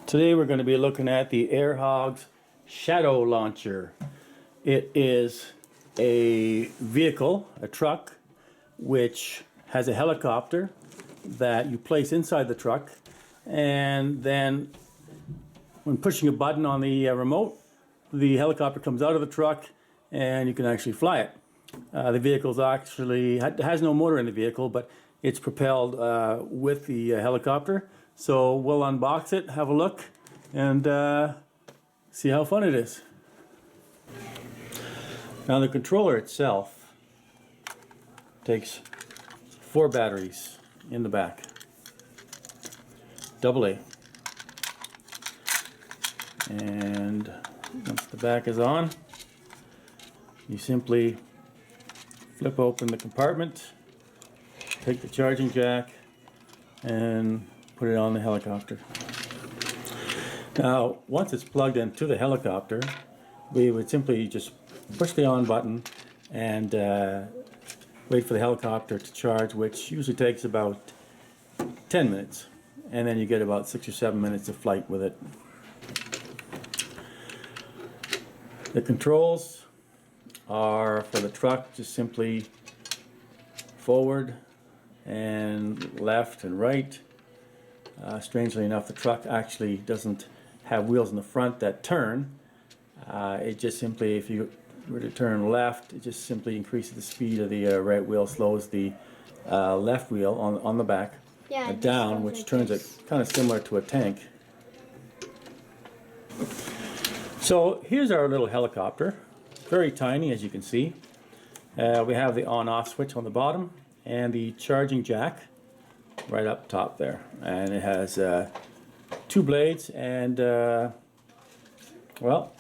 Today we're going to be looking at the Airhogs Shadow Launcher. It is a vehicle, a truck, which has a helicopter that you place inside the truck, and then when pushing a button on the remote, the helicopter comes out of the truck and you can actually fly it. The vehicle actually has no motor in the vehicle, but it's propelled with the helicopter. So we'll unbox it, have a look, and see how fun it is. Now the controller itself takes 4 batteries in the back, AA. And once the back is on, you simply flip open the compartment, take the charging jack, and put it on the helicopter. Now, once it's plugged into the helicopter, we would simply just push the on button and wait for the helicopter to charge, which usually takes about 10 minutes. And then you get about 6 or 7 minutes of flight with it. The controls are for the truck, just simply forward and left and right. Strangely enough, the truck actually doesn't have wheels in the front that turn. It just simply, if you were to turn left, it just simply increases the speed of the right wheel, slows the left wheel on the back down, which like turns it kind of similar to a tank. So here's our little helicopter. Very tiny, as you can see. We have the on-off switch on the bottom and the charging jack right up top there, and it has 2 blades, and well,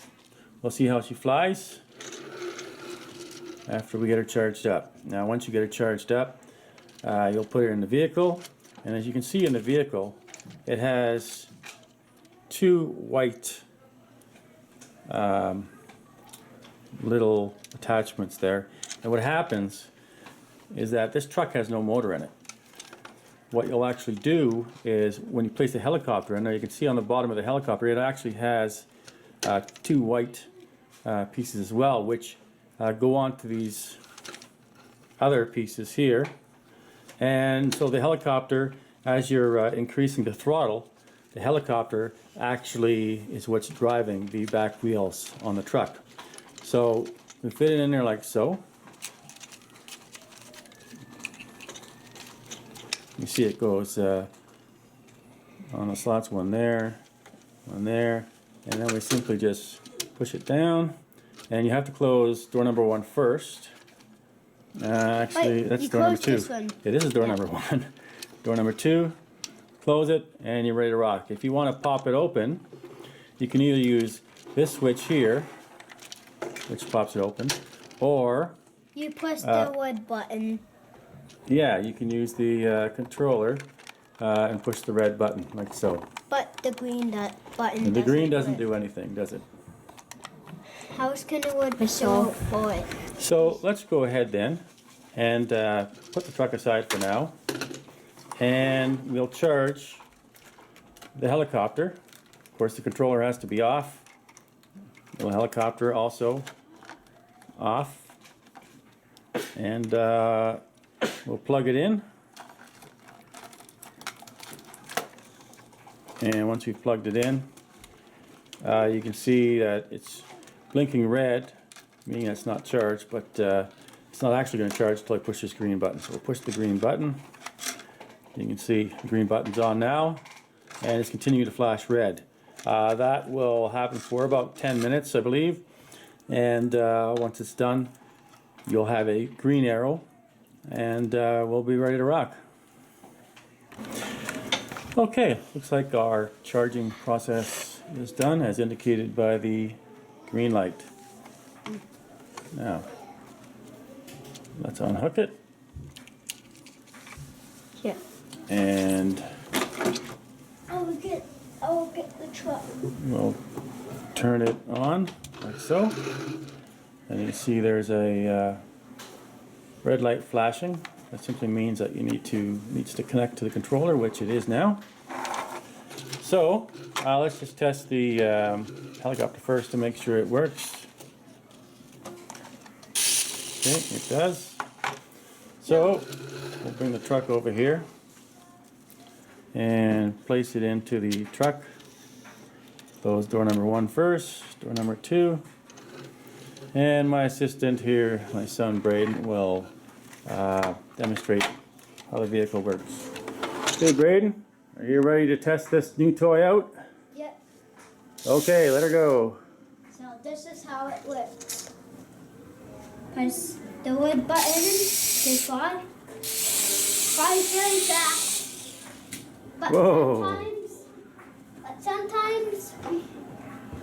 we'll see how she flies after we get her charged up. Now once you get her charged up, you'll put her in the vehicle, and as you can see in the vehicle, it has 2 white little attachments there. And what happens is that this truck has no motor in it. What you'll actually do is when you place the helicopter in there, you can see on the bottom of the helicopter it actually has 2 white pieces as well, which go on to these other pieces here. And so the helicopter, as you're increasing the throttle, the helicopter actually is what's driving the back wheels on the truck. So we fit it in there like so. You see it goes on the slots, one there, and then we simply just push it down, and you have to close door number 1 first. Actually, that's door number 2. Yeah, this is door number 1. Door number 2, close it, and you're ready to rock. If you want to pop it open, you can either use this switch here, which pops it open, or you push the red button. Yeah, you can use the controller and push the red button, like so. But the green button and the green doesn't do anything, does it? How can the wood be so for it? So let's go ahead then and put the truck aside for now. And we'll charge the helicopter. Of course, the controller has to be off. The helicopter also off. And we'll plug it in, and once we've plugged it in, you can see that it's blinking red, meaning it's not charged, but it's not actually going to charge until I push this green button. So we'll push the green button. You can see the green button's on now, and it's continuing to flash red. That will happen for about 10 minutes, I believe, and once it's done, you'll have a green arrow, and we'll be ready to rock. Okay, looks like our charging process is done as indicated by the green light. Now, let's unhook it. Yeah. And I'll get the truck. We'll turn it on like so. And you see there's a red light flashing. That simply means that you needs to connect to the controller, which it is now. So, let's just test the helicopter first to make sure it works. Okay, it does. So, we'll bring the truck over here and place it into the truck. Close door number 1 first, door number 2. And my assistant here, my son Braden, will demonstrate how the vehicle works. Okay, Braden, are you ready to test this new toy out? Yep. Okay, let her go. So this is how it works. Press the wood button to fly. Flies really fast. But Whoa. sometimes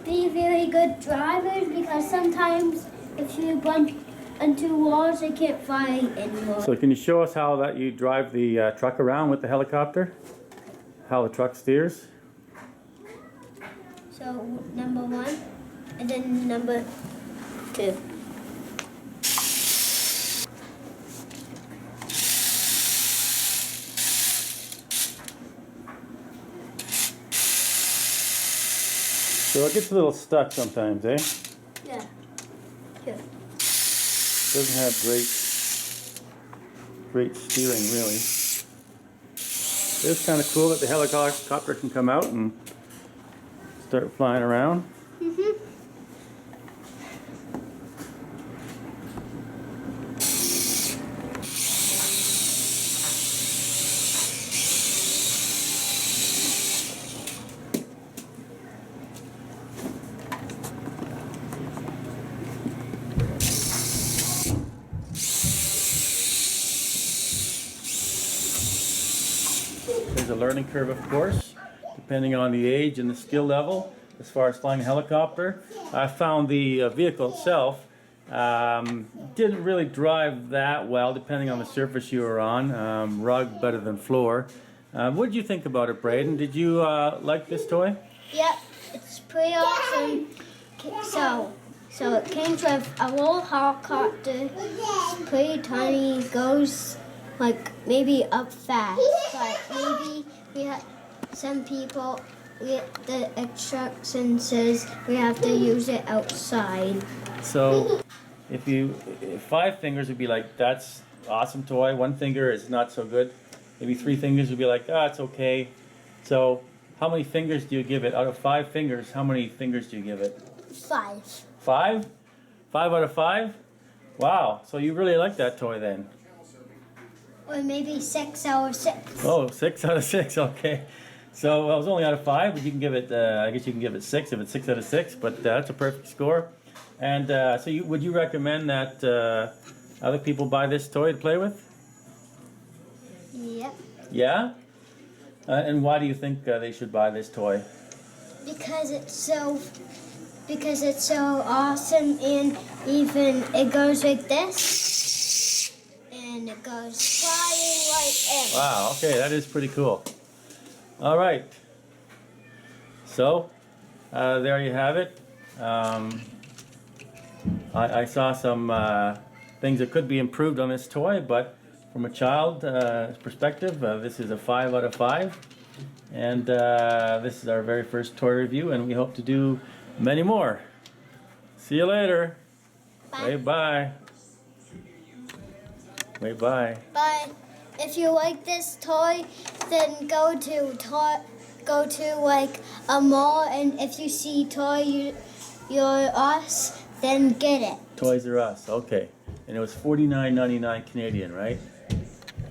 be very good drivers, because sometimes if you bump into walls, it can't fly anymore. So can you show us how that you drive the truck around with the helicopter? How the truck steers? So number 1, and then number 2. So it gets a little stuck sometimes, eh? Yeah. Here. Doesn't have great steering, really. It's kind of cool that the helicopter can come out and start flying around. Mm-hmm. There's a learning curve, of course, depending on the age and the skill level as far as flying a helicopter. I found the vehicle itself didn't really drive that well, depending on the surface you were on. Rug better than floor. What did you think about it, Braden? Did you like this toy? Yep, it's pretty awesome. So it came with a little helicopter. It's pretty tiny. Goes like maybe up fast, but maybe we have some people. The instruction says we have to use it outside. So, if 5 fingers would be like, that's awesome toy. 1 finger is not so good. Maybe 3 fingers would be like, it's okay. So, how many fingers do you give it? Out of 5 fingers, how many fingers do you give it? 5. 5? 5 out of 5? Wow. So you really like that toy then? Or maybe 6 out of 6. Oh, 6 out of 6. Okay. So it was only out of 5, but you can give it. I guess you can give it 6 if it's 6 out of 6. But that's a perfect score. And so, would you recommend that other people buy this toy to play with? Yep. Yeah. And why do you think they should buy this toy? Because it's so awesome, and even it goes like this, and it goes flying right in. Wow. Okay, that is pretty cool. All right. So there you have it. I saw some things that could be improved on this toy, but from a child's perspective, this is a 5 out of 5. And this is our very first toy review, and we hope to do many more. See you later. Bye. Bye. Bye. Bye. But if you like this toy, then go to like a mall, and if you see Toy You're Us, then get it. Toys R Us. Okay. And it was $49.99 Canadian, right?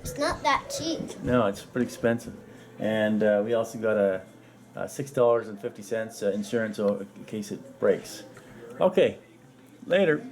It's not that cheap. No, it's pretty expensive. And we also got a $6.50 insurance in case it breaks. Okay, later.